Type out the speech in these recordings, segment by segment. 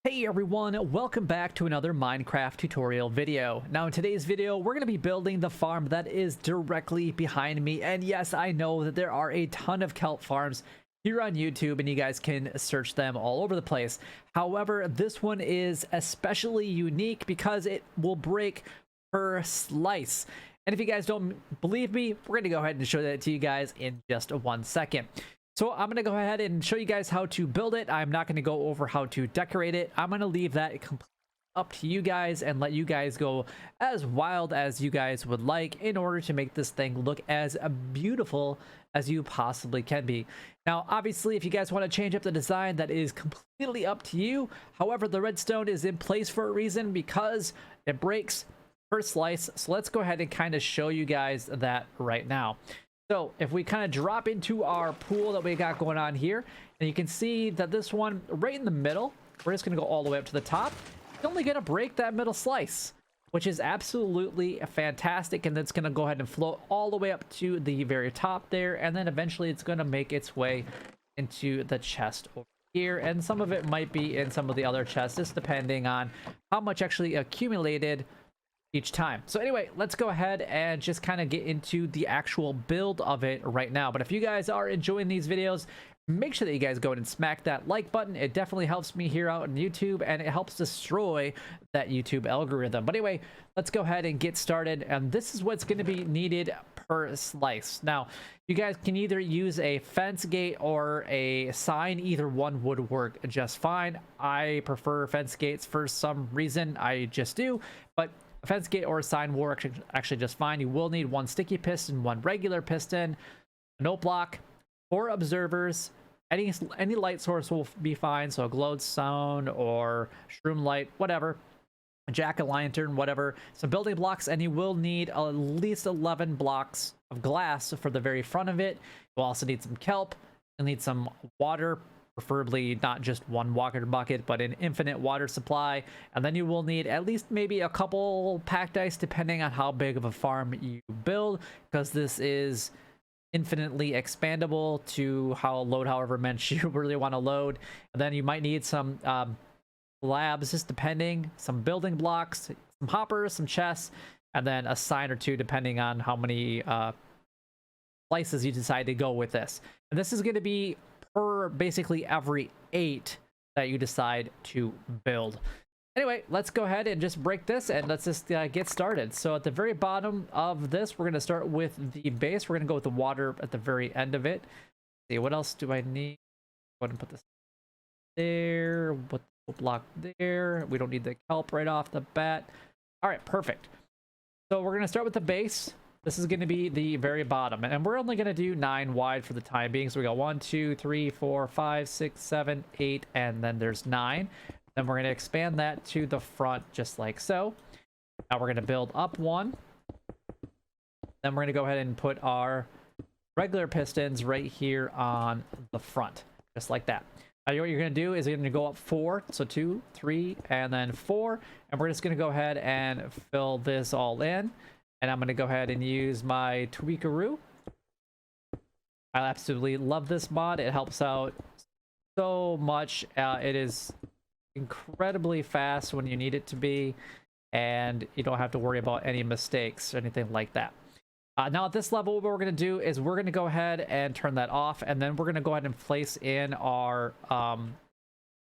Hey everyone, welcome back to another Minecraft tutorial video. Now in today's video, we're going to be building the farm that is directly behind me. And yes, I know that there are a ton of kelp farms here on YouTube and you guys can search them all over the place. However, this one is especially unique because it will break per slice. And if you guys don't believe me, we're going to go ahead and show that to you guys in just 1 second. So I'm going to go ahead and show you guys how to build it. I'm not going to go over how to decorate it. I'm going to leave that completely up to you guys and let you guys go as wild as you guys would like in order to make this thing look as beautiful as you possibly can be. Now, obviously, if you guys want to change up the design, that is completely up to you. However, the redstone is in place for a reason because it breaks per slice. So let's go ahead and kind of show you guys that right now. So if we kind of drop into our pool that we got going on here, and you can see that this one right in the middle, we're just going to go all the way up to the top. It's only going to break that middle slice, which is absolutely fantastic. And it's going to go ahead and float all the way up to the very top there. And then eventually it's going to make its way into the chest over here. And some of it might be in some of the other chests, just depending on how much actually accumulated each time. So anyway, let's go ahead and just kind of get into the actual build of it right now. But if you guys are enjoying these videos, make sure that you guys go ahead and smack that like button. It definitely helps me here out on YouTube and it helps destroy that YouTube algorithm. But anyway, let's go ahead and get started. And this is what's going to be needed per slice. Now, you guys can either use a fence gate or a sign. Either one would work just fine. I prefer fence gates for some reason. I just do. But a fence gate or a sign will work actually just fine. You will need one sticky piston, one regular piston, a note block, 4 observers. Any light source will be fine. So a glowstone or shroom light, whatever. A jack-o'-lantern, whatever. Some building blocks, and you will need at least 11 blocks of glass for the very front of it. You'll also need some kelp. You'll need some water, preferably not just one water bucket, but an infinite water supply. And then you will need at least maybe a couple packed ice, depending on how big of a farm you build, because this is infinitely expandable to load however much you really want to load. And then you might need some labs, just depending, some building blocks, some hoppers, some chests, and then a sign or two, depending on how many slices you decide to go with this. And this is going to be per basically every 8 that you decide to build. Anyway, let's go ahead and just break this and let's just get started. So at the very bottom of this, we're going to start with the base. We're going to go with the water at the very end of it. Let's see, what else do I need? Go ahead and put this there. Put the block there. We don't need the kelp right off the bat. All right, perfect. So we're going to start with the base. This is going to be the very bottom, and we're only going to do 9 wide for the time being. So we got 1, 2, 3, 4, 5, 6, 7, 8, and then there's 9. Then we're going to expand that to the front just like so. Now we're going to build up 1. Then we're going to go ahead and put our regular pistons right here on the front, just like that. Now what you're going to do is you're going to go up 4, so 2, 3, and then 4, and we're just going to go ahead and fill this all in. And I'm going to go ahead and use my tweakaroo. I absolutely love this mod. It helps out so much. It is incredibly fast when you need it to be, and you don't have to worry about any mistakes or anything like that. Now at this level, what we're going to do is we're going to go ahead and turn that off, and then we're going to go ahead and place in our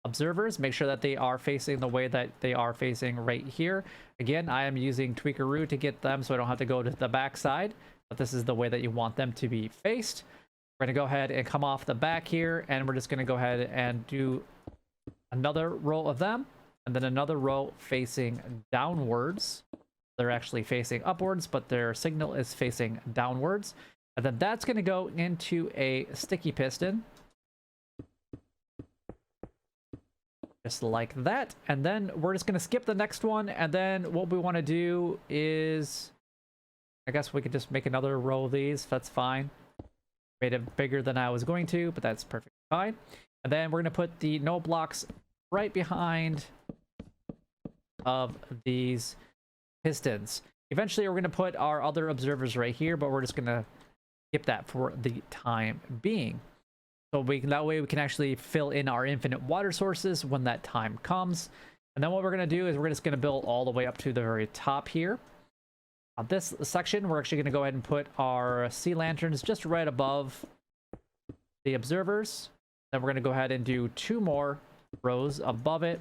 observers. Make sure that they are facing the way that they are facing right here. Again, I am using tweakaroo to get them so I don't have to go to the back side, but this is the way that you want them to be faced. We're going to go ahead and come off the back here, and we're just going to go ahead and do another row of them, and then another row facing downwards. They're actually facing upwards, but their signal is facing downwards. And then that's going to go into a sticky piston, just like that. And then we're just going to skip the next one, and then what we want to do is, I guess we could just make another row of these. That's fine. Made it bigger than I was going to, but that's perfectly fine. And then we're going to put the note blocks right behind of these pistons. Eventually we're going to put our other observers right here, but we're just going to skip that for the time being. So that way we can actually fill in our infinite water sources when that time comes. And then what we're going to do is we're just going to build all the way up to the very top here. On this section, we're actually going to go ahead and put our sea lanterns just right above the observers. Then we're going to go ahead and do 2 more rows above it.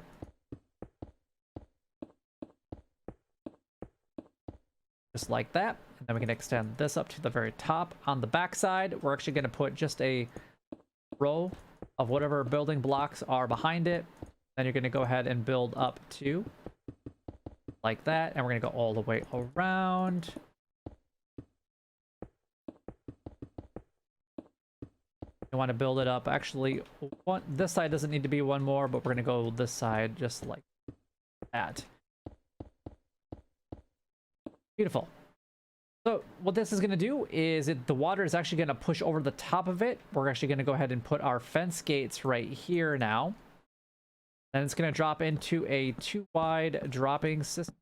Just like that. And then we can extend this up to the very top. On the back side, we're actually going to put just a row of whatever building blocks are behind it. Then you're going to go ahead and build up to like that, and we're going to go all the way around. You want to build it up. Actually, this side doesn't need to be 1 more, but we're going to go this side just like that. Beautiful. So what this is going to do is the water is actually going to push over the top of it. We're actually going to go ahead and put our fence gates right here now. And it's going to drop into a 2-wide dropping system.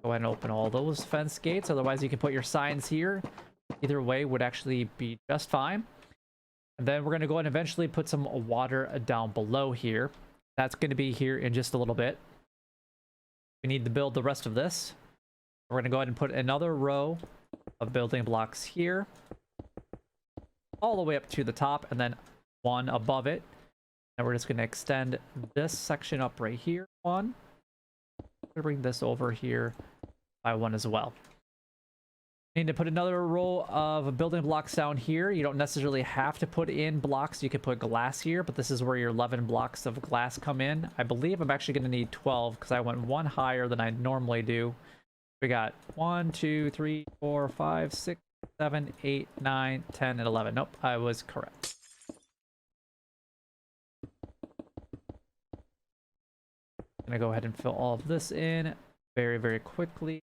Go ahead and open all those fence gates. Otherwise, you can put your signs here. Either way would actually be just fine. And then we're going to go ahead and eventually put some water down below here. That's going to be here in just a little bit. We need to build the rest of this. We're going to go ahead and put another row of building blocks here. All the way up to the top, and then 1 above it. And we're just going to extend this section up right here. 1. We're going to bring this over here by 1 as well. Need to put another row of building blocks down here. You don't necessarily have to put in blocks. You could put glass here, but this is where your 11 blocks of glass come in. I believe I'm actually going to need 12 because I went 1 higher than I normally do. We got 1, 2, 3, 4, 5, 6, 7, 8, 9, 10, and 11. Nope, I was correct. Gonna go ahead and fill all of this in very, very quickly.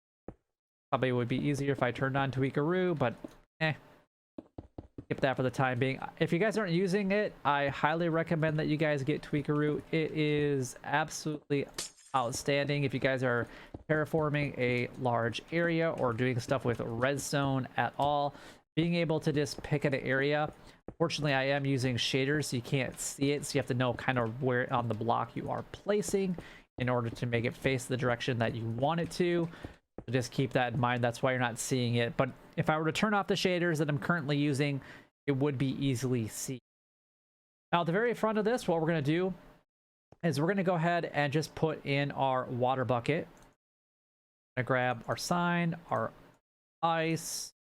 Probably would be easier if I turned on Tweakaroo, but skip that for the time being. If you guys aren't using it, I highly recommend that you guys get Tweakaroo. It is absolutely outstanding if you guys are terraforming a large area or doing stuff with redstone at all. Being able to just pick an area. Fortunately, I am using shaders, so you can't see it, so you have to know kind of where on the block you are placing in order to make it face the direction that you want it to. So just keep that in mind. That's why you're not seeing it. But if I were to turn off the shaders that I'm currently using, it would be easily seen. Now, at the very front of this, what we're going to do is we're going to go ahead and just put in our water bucket. I'm going to grab our sign, our ice,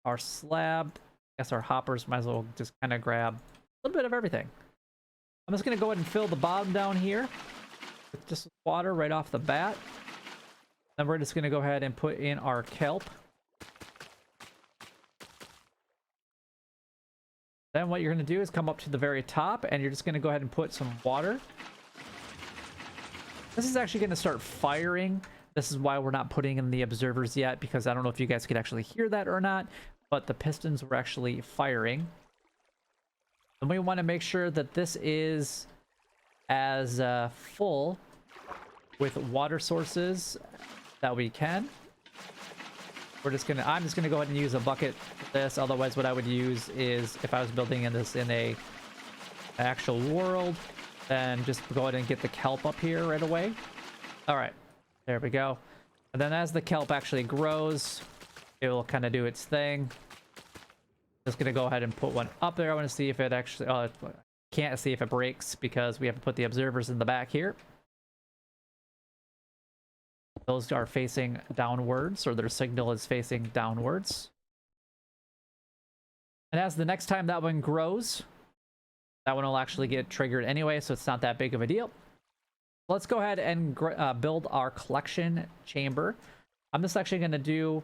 our slab. I guess our hoppers might as well just kind of grab a little bit of everything. I'm just going to go ahead and fill the bottom down here with just water right off the bat. Then we're just going to go ahead and put in our kelp. Then what you're going to do is come up to the very top, and you're just going to go ahead and put some water. This is actually going to start firing. This is why we're not putting in the observers yet, because I don't know if you guys could actually hear that or not, but the pistons were actually firing. And we want to make sure that this is as full with water sources that we can. I'm just gonna go ahead and use a bucket for this. Otherwise, what I would use is, if I was building in this in an actual world, then just go ahead and get the kelp up here right away. All right, there we go. And then as the kelp actually grows, it will kind of do its thing. Just gonna go ahead and put one up there. I want to see if it actually can't see if it breaks because we have to put the observers in the back here. Those are facing downwards, or their signal is facing downwards. And as the next time that one grows, that one will actually get triggered anyway, so it's not that big of a deal. Let's go ahead and build our collection chamber. I'm just actually going to do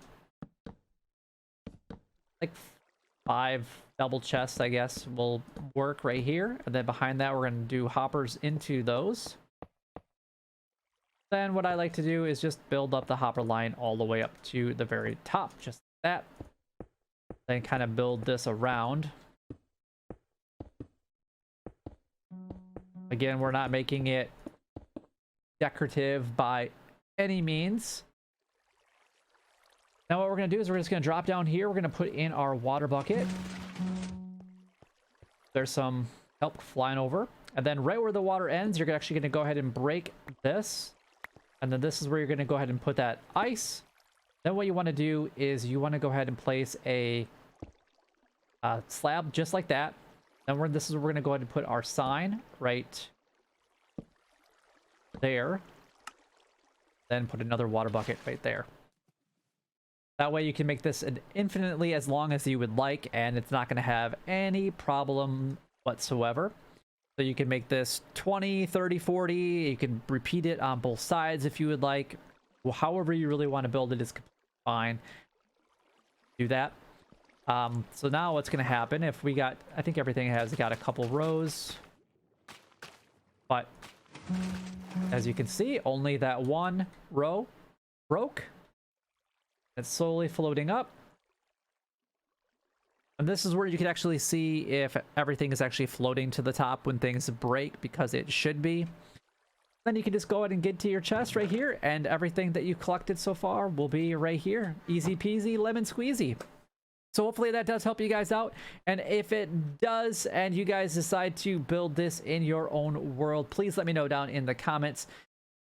like 5 double chests, I guess, will work right here. And then behind that, we're going to do hoppers into those. Then what I like to do is just build up the hopper line all the way up to the very top, just like that. Then kind of build this around. Again, we're not making it decorative by any means. Now what we're going to do is we're just going to drop down here. We're going to put in our water bucket. There's some kelp flying over. And then right where the water ends, you're actually going to go ahead and break this. And then this is where you're going to go ahead and put that ice. Then what you want to do is you want to go ahead and place a slab just like that. Then this is where we're going to go ahead and put our sign right there. Then put another water bucket right there. That way you can make this infinitely as long as you would like, and it's not going to have any problem whatsoever. So you can make this 20, 30, 40. You can repeat it on both sides if you would like. Well, however you really want to build it is fine. Do that. So now what's going to happen if we got, I think everything has got a couple rows, but as you can see, only that one row broke. It's slowly floating up. And this is where you can actually see if everything is actually floating to the top when things break, because it should be. Then you can just go ahead and get to your chest right here, and everything that you collected so far will be right here. Easy peasy, lemon squeezy. So hopefully that does help you guys out. And if it does, and you guys decide to build this in your own world, please let me know down in the comments.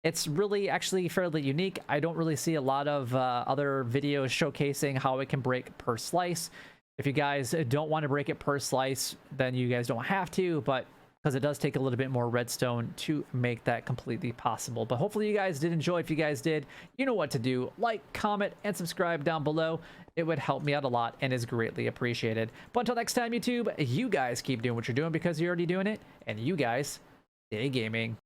It's really actually fairly unique. I don't really see a lot of other videos showcasing how it can break per slice. If you guys don't want to break it per slice, then you guys don't have to, but because it does take a little bit more redstone to make that completely possible. But hopefully you guys did enjoy. If you guys did, you know what to do. Like, comment, and subscribe down below. It would help me out a lot and is greatly appreciated. But until next time, YouTube, you guys keep doing what you're doing because you're already doing it, and you guys stay gaming.